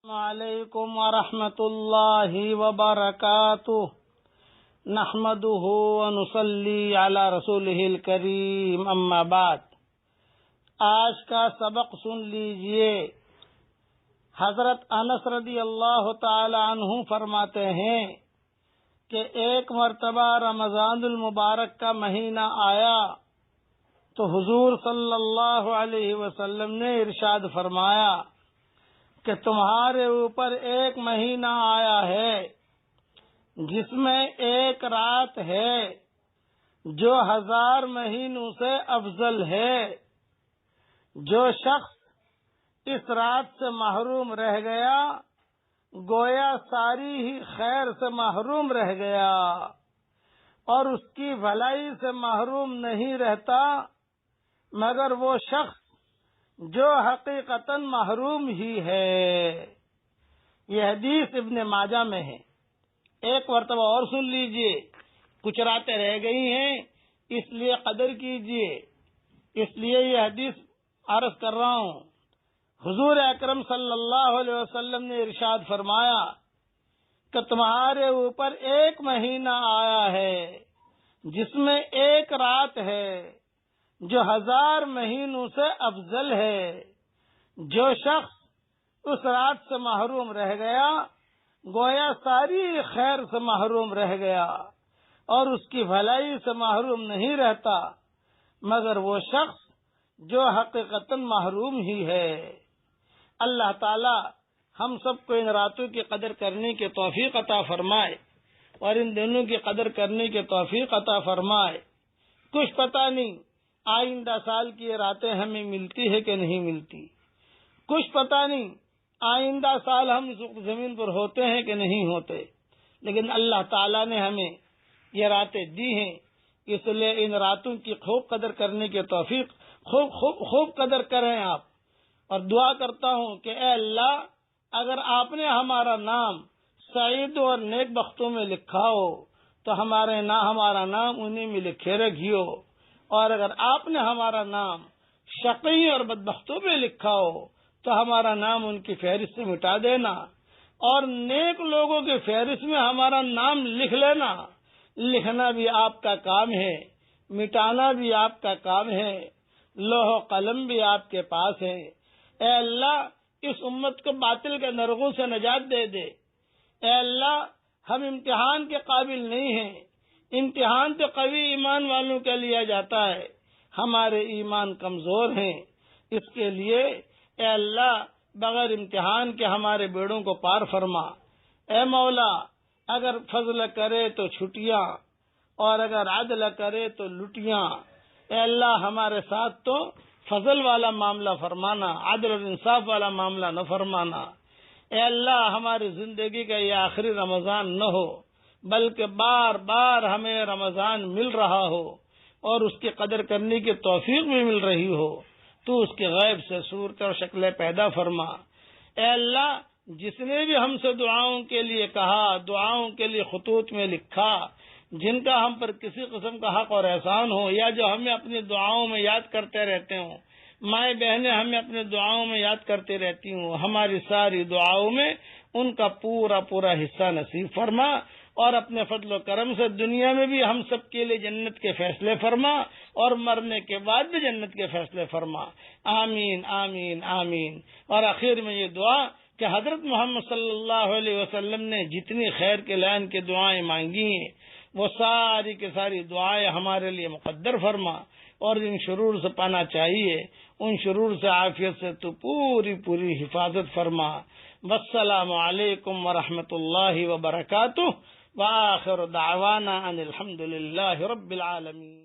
علیکم ورحمۃ اللہ وبرکاتہ نحمده ونصلی علی رسولہ الکریم اما بعد۔ آج کا سبق سن لیجئے۔ حضرت انس رضی اللہ تعالی عنہ فرماتے ہیں کہ ایک مرتبہ رمضان المبارک کا مہینہ آیا تو حضور صلی اللہ علیہ وسلم نے ارشاد فرمایا کہ تمہارے اوپر ایک مہینہ آیا ہے جس میں ایک رات ہے جو 1000 مہینوں سے افضل ہے۔ جو شخص اس رات سے محروم رہ گیا گویا ساری ہی خیر سے محروم رہ گیا، اور اس کی بھلائی سے محروم نہیں رہتا مگر وہ شخص جو حقیقتاً محروم ہی ہے۔ یہ حدیث ابن ماجہ میں ہے۔ ایک مرتبہ اور سن لیجئے، کچھ راتیں رہ گئی ہیں اس لیے قدر کیجئے، اس لیے یہ حدیث عرض کر رہا ہوں۔ حضور اکرم صلی اللہ علیہ وسلم نے ارشاد فرمایا کہ تمہارے اوپر ایک مہینہ آیا ہے جس میں ایک رات ہے جو 1000 مہینوں سے افضل ہے۔ جو شخص اس رات سے محروم رہ گیا گویا ساری خیر سے محروم رہ گیا، اور اس کی بھلائی سے محروم نہیں رہتا مگر وہ شخص جو حقیقتاً محروم ہی ہے۔ اللہ تعالی ہم سب کو ان راتوں کی قدر کرنے کی توفیق عطا فرمائے اور ان دنوں کی قدر کرنے کی توفیق عطا فرمائے۔ کچھ پتہ نہیں آئندہ سال کی یہ راتیں ہمیں ملتی ہے کہ نہیں ملتی، کچھ پتہ نہیں آئندہ سال ہم اس زمین پر ہوتے ہیں کہ نہیں ہوتے، لیکن اللہ تعالیٰ نے ہمیں یہ راتیں دی ہیں، اس لیے ان راتوں کی خوب قدر کرنے کی توفیق خوب قدر کریں آپ۔ اور دعا کرتا ہوں کہ اے اللہ، اگر آپ نے ہمارا نام سعید اور نیک بختوں میں لکھا ہو تو ہمارا نام انہیں میں لکھے رکھیو، اور اگر آپ نے ہمارا نام شقی اور بدبختوں میں لکھا ہو تو ہمارا نام ان کی فہرست سے مٹا دینا، اور نیک لوگوں کی فہرست میں ہمارا نام لکھ لینا۔ لکھنا بھی آپ کا کام ہے، مٹانا بھی آپ کا کام ہے، لوح و قلم بھی آپ کے پاس ہے۔ اے اللہ، اس امت کو باطل کے نرغوں سے نجات دے دے۔ اے اللہ، ہم امتحان کے قابل نہیں ہیں، امتحان تو قوی ایمان والوں کے لیا جاتا ہے، ہمارے ایمان کمزور ہیں، اس کے لیے اے اللہ بغیر امتحان کے ہمارے بیڑوں کو پار فرما۔ اے مولا، اگر فضل کرے تو چھٹیاں اور اگر عدل کرے تو لٹیاں۔ اے اللہ، ہمارے ساتھ تو فضل والا معاملہ فرمانا، عدل اور انصاف والا معاملہ نہ فرمانا۔ اے اللہ، ہماری زندگی کا یہ آخری رمضان نہ ہو بلکہ بار بار ہمیں رمضان مل رہا ہو اور اس کی قدر کرنے کی توفیق بھی مل رہی ہو، تو اس کے غیب سے صورت اور شکلیں پیدا فرما۔ اے اللہ، جس نے بھی ہم سے دعاؤں کے لیے کہا، دعاؤں کے لیے خطوط میں لکھا، جن کا ہم پر کسی قسم کا حق اور احسان ہو یا جو ہمیں اپنی دعاؤں میں یاد کرتے رہتے ہوں، مائیں بہنیں ہمیں اپنے دعاؤں میں یاد کرتے رہتی ہوں، ہماری ساری دعاؤں میں ان کا پورا حصہ نصیب فرما، اور اپنے فضل و کرم سے دنیا میں بھی ہم سب کے لیے جنت کے فیصلے فرما، اور مرنے کے بعد بھی جنت کے فیصلے فرما۔ آمین آمین آمین۔ اور آخر میں یہ دعا کہ حضرت محمد صلی اللہ علیہ وسلم نے جتنی خیر کے لائن کی دعائیں مانگی ہیں وہ ساری کی ساری دعائیں ہمارے لیے مقدر فرما، اور جن شرور سے پانا چاہیے ان شرور سے عافیت سے تو پوری حفاظت فرما۔ والسلام علیکم ورحمۃ اللہ وبرکاتہ، وآخر دعوانا ان الحمد للہ رب العالمین۔